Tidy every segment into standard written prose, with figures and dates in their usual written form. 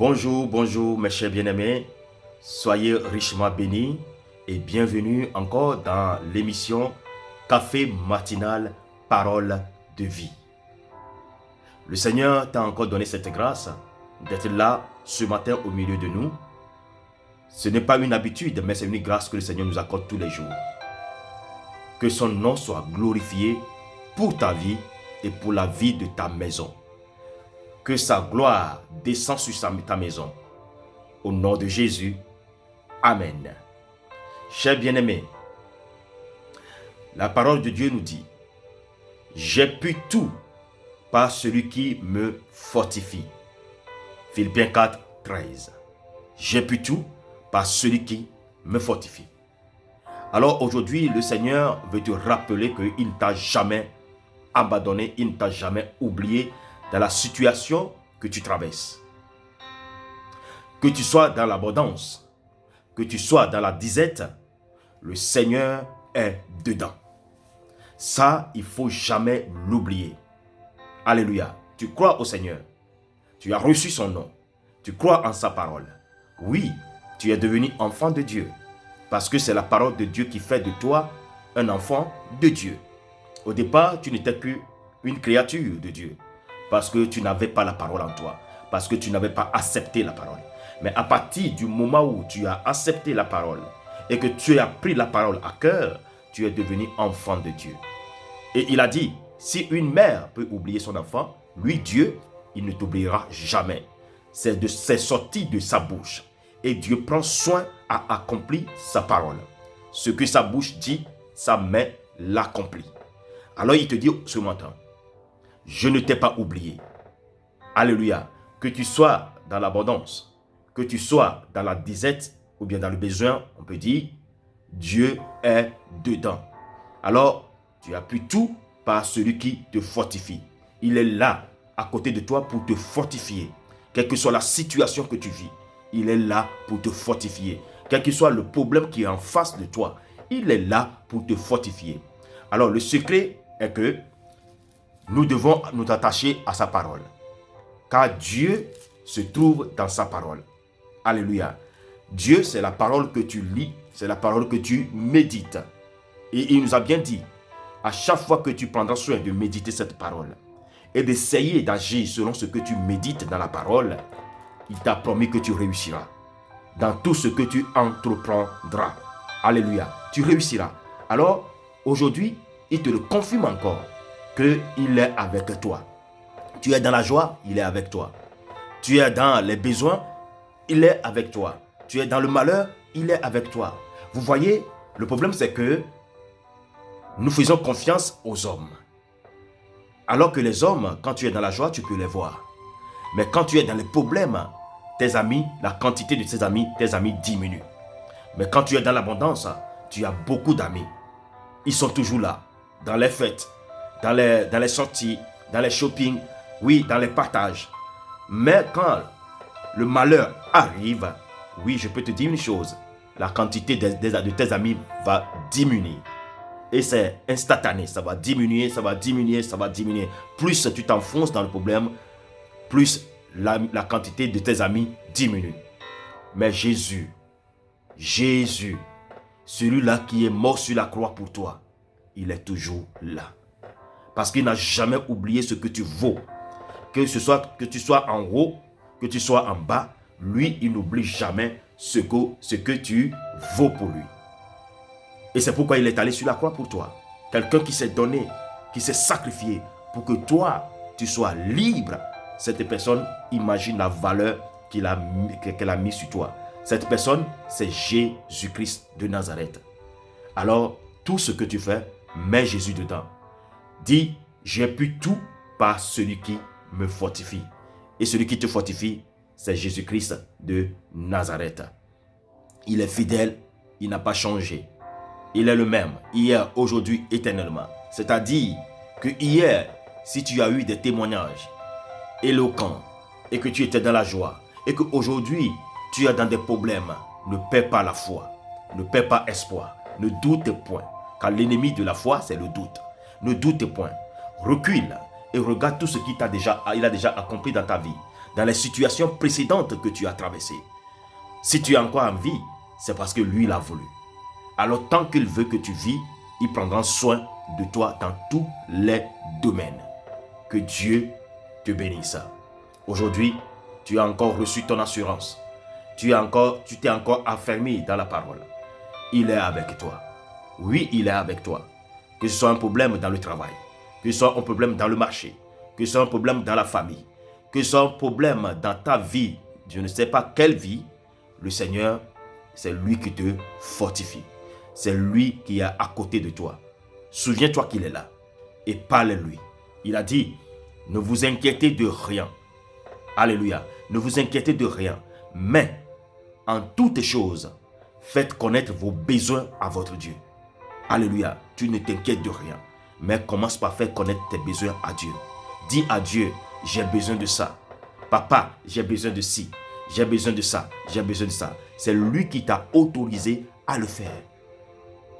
Bonjour, bonjour mes chers bien-aimés, soyez richement bénis et bienvenue encore dans l'émission Café matinal, parole de vie. Le Seigneur t'a encore donné cette grâce d'être là ce matin au milieu de nous. Ce n'est pas une habitude, mais c'est une grâce que le Seigneur nous accorde tous les jours. Que son nom soit glorifié pour ta vie et pour la vie de ta maison. Que sa gloire descende sur ta maison. Au nom de Jésus, Amen. Chers bien-aimés, la parole de Dieu nous dit « J'ai pu tout par celui qui me fortifie ». Philippiens 4, 13. J'ai pu tout par celui qui me fortifie. Alors aujourd'hui, le Seigneur veut te rappeler qu'il ne t'a jamais abandonné, il ne t'a jamais oublié dans la situation que tu traverses. Que tu sois dans l'abondance, que tu sois dans la disette, le Seigneur est dedans. Ça, il ne faut jamais l'oublier. Alléluia. Tu crois au Seigneur. Tu as reçu son nom. Tu crois en sa parole. Oui, tu es devenu enfant de Dieu. Parce que c'est la parole de Dieu qui fait de toi un enfant de Dieu. Au départ, tu n'étais qu'une créature de Dieu. Parce que tu n'avais pas la parole en toi. Parce que tu n'avais pas accepté la parole. Mais à partir du moment où tu as accepté la parole et que tu as pris la parole à cœur, tu es devenu enfant de Dieu. Et il a dit, si une mère peut oublier son enfant, lui, Dieu, il ne t'oubliera jamais. C'est sorti de sa bouche. Et Dieu prend soin à accomplir sa parole. Ce que sa bouche dit, sa main l'accomplit. Alors il te dit ce matin, je ne t'ai pas oublié. Alléluia. Que tu sois dans l'abondance, que tu sois dans la disette ou bien dans le besoin, on peut dire, Dieu est dedans. Alors, tu as pu tout par celui qui te fortifie. Il est là, à côté de toi, pour te fortifier. Quelle que soit la situation que tu vis, il est là pour te fortifier. Quel que soit le problème qui est en face de toi, il est là pour te fortifier. Alors, le secret est que nous devons nous attacher à sa parole. Car Dieu se trouve dans sa parole. Alléluia. Dieu, c'est la parole que tu lis, c'est la parole que tu médites. Et il nous a bien dit, à chaque fois que tu prendras soin de méditer cette parole et d'essayer d'agir selon ce que tu médites dans la parole, il t'a promis que tu réussiras dans tout ce que tu entreprendras. Alléluia. Tu réussiras. Alors, aujourd'hui, il te le confirme encore qu'il est avec toi. Tu es dans la joie, il est avec toi. Tu es dans les besoins, il est avec toi. Tu es dans le malheur, il est avec toi. Vous voyez, le problème c'est que nous faisons confiance aux hommes. Alors que les hommes, quand tu es dans la joie, tu peux les voir. Mais quand tu es dans les problèmes, tes amis, la quantité de tes amis diminue. Mais quand tu es dans l'abondance, tu as beaucoup d'amis. Ils sont toujours là, dans les fêtes, dans les sorties, dans les shoppings, oui, dans les partages. Mais quand le malheur arrive, oui, je peux te dire une chose, la quantité de tes amis va diminuer. Et c'est instantané, ça va diminuer, ça va diminuer, ça va diminuer. Plus tu t'enfonces dans le problème, plus la quantité de tes amis diminue. Mais Jésus, celui-là qui est mort sur la croix pour toi, il est toujours là. Parce qu'il n'a jamais oublié ce que tu vaux. Que tu sois en haut, que tu sois en bas, lui, il n'oublie jamais ce que tu vaux pour lui. Et c'est pourquoi il est allé sur la croix pour toi. Quelqu'un qui s'est donné, qui s'est sacrifié pour que toi, tu sois libre. Cette personne, imagine la valeur qu'elle a mis sur toi. Cette personne, c'est Jésus-Christ de Nazareth. Alors, tout ce que tu fais, mets Jésus dedans. Dis, j'ai pu tout par celui qui me fortifie. Et celui qui te fortifie, c'est Jésus-Christ de Nazareth. Il est fidèle, il n'a pas changé. Il est le même, hier, aujourd'hui, éternellement. C'est-à-dire que hier, si tu as eu des témoignages éloquents et que tu étais dans la joie et qu'aujourd'hui, tu es dans des problèmes, ne perds pas la foi, ne perds pas espoir, ne doute point. Car l'ennemi de la foi, c'est le doute. Ne doute point. Recule et regarde tout ce qu'il a déjà accompli dans ta vie. dans les situations précédentes que tu as traversées. Si tu es encore en vie, c'est parce que lui l'a voulu. Alors tant qu'il veut que tu vis, il prendra soin de toi dans tous les domaines. Que Dieu te bénisse. Aujourd'hui, tu as encore reçu ton assurance. Tu t'es encore affermi dans la parole. Il est avec toi. Oui, il est avec toi. Que ce soit un problème dans le travail, que ce soit un problème dans le marché, que ce soit un problème dans la famille, que ce soit un problème dans ta vie, je ne sais pas quelle vie, le Seigneur, c'est lui qui te fortifie. C'est lui qui est à côté de toi. Souviens-toi qu'il est là et parle-lui. Il a dit, ne vous inquiétez de rien. Alléluia. Ne vous inquiétez de rien. Mais, en toutes choses, faites connaître vos besoins à votre Dieu. Alléluia. Tu ne t'inquiètes de rien. Mais commence par faire connaître tes besoins à Dieu. Dis à Dieu, j'ai besoin de ça. Papa, j'ai besoin de ci. J'ai besoin de ça. J'ai besoin de ça. C'est lui qui t'a autorisé à le faire.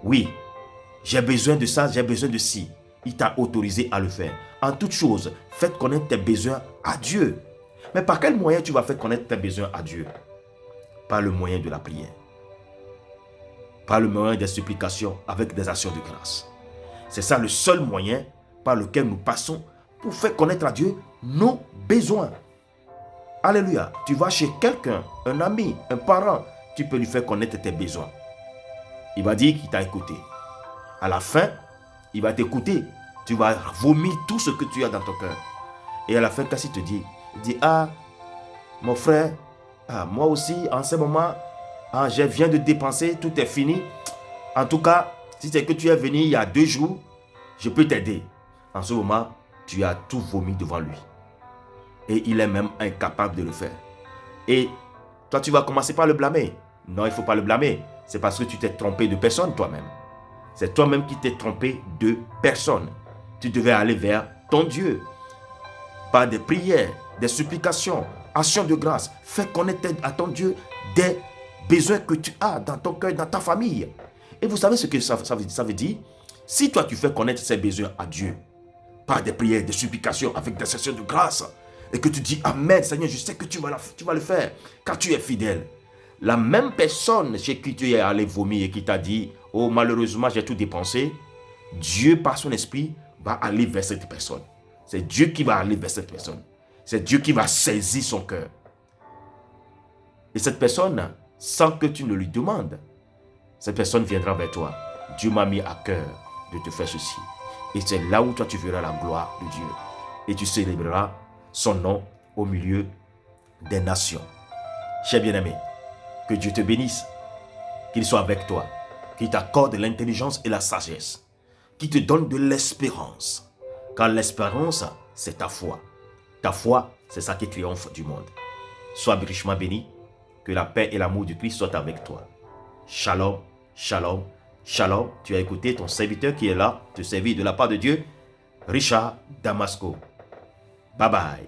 Oui, j'ai besoin de ça, j'ai besoin de ci. Il t'a autorisé à le faire. En toute chose, faites connaître tes besoins à Dieu. Mais par quel moyen tu vas faire connaître tes besoins à Dieu? Par le moyen de la prière. Par le moyen des supplications avec des actions de grâce. C'est ça le seul moyen par lequel nous passons pour faire connaître à Dieu nos besoins. Alléluia. Tu vas chez quelqu'un, un ami, un parent, tu peux lui faire connaître tes besoins. Il va dire qu'il t'a écouté. À la fin, il va t'écouter. Tu vas vomir tout ce que tu as dans ton cœur. Et à la fin, qu'est-ce qu'il te dit? Il dit, ah, mon frère, moi aussi, en ce moment, je viens de dépenser, tout est fini. En tout cas, si c'est que tu es venu il y a 2 jours, je peux t'aider. En ce moment, tu as tout vomi devant lui. Et il est même incapable de le faire. Et toi, tu vas commencer par le blâmer. Non, il ne faut pas le blâmer. C'est parce que tu t'es trompé de personne toi-même. C'est toi-même qui t'es trompé de personne. Tu devais aller vers ton Dieu. Par des prières, des supplications, actions de grâce. Fais connaître à ton Dieu des besoins que tu as dans ton cœur, dans ta famille. Et vous savez ce que ça veut dire? Si toi tu fais connaître ces besoins à Dieu, par des prières, des supplications, avec des actions de grâce, et que tu dis Amen, Seigneur, je sais que tu vas le faire, car tu es fidèle. La même personne chez qui tu es allé vomir et qui t'a dit, oh malheureusement j'ai tout dépensé, Dieu par son esprit va aller vers cette personne. C'est Dieu qui va aller vers cette personne. C'est Dieu qui va saisir son cœur. Et cette personne, sans que tu ne lui demandes, cette personne viendra vers toi. Dieu m'a mis à cœur de te faire ceci. Et c'est là où toi tu verras la gloire de Dieu. Et tu célébreras son nom au milieu des nations. Cher bien-aimé, que Dieu te bénisse, qu'il soit avec toi, qu'il t'accorde l'intelligence et la sagesse, qu'il te donne de l'espérance. Car l'espérance, c'est ta foi. Ta foi, c'est ça qui triomphe du monde. Sois richement béni, que la paix et l'amour du Christ soient avec toi. Shalom, shalom, shalom. Tu as écouté ton serviteur qui est là, te servir de la part de Dieu, Richard Damasco. Bye bye.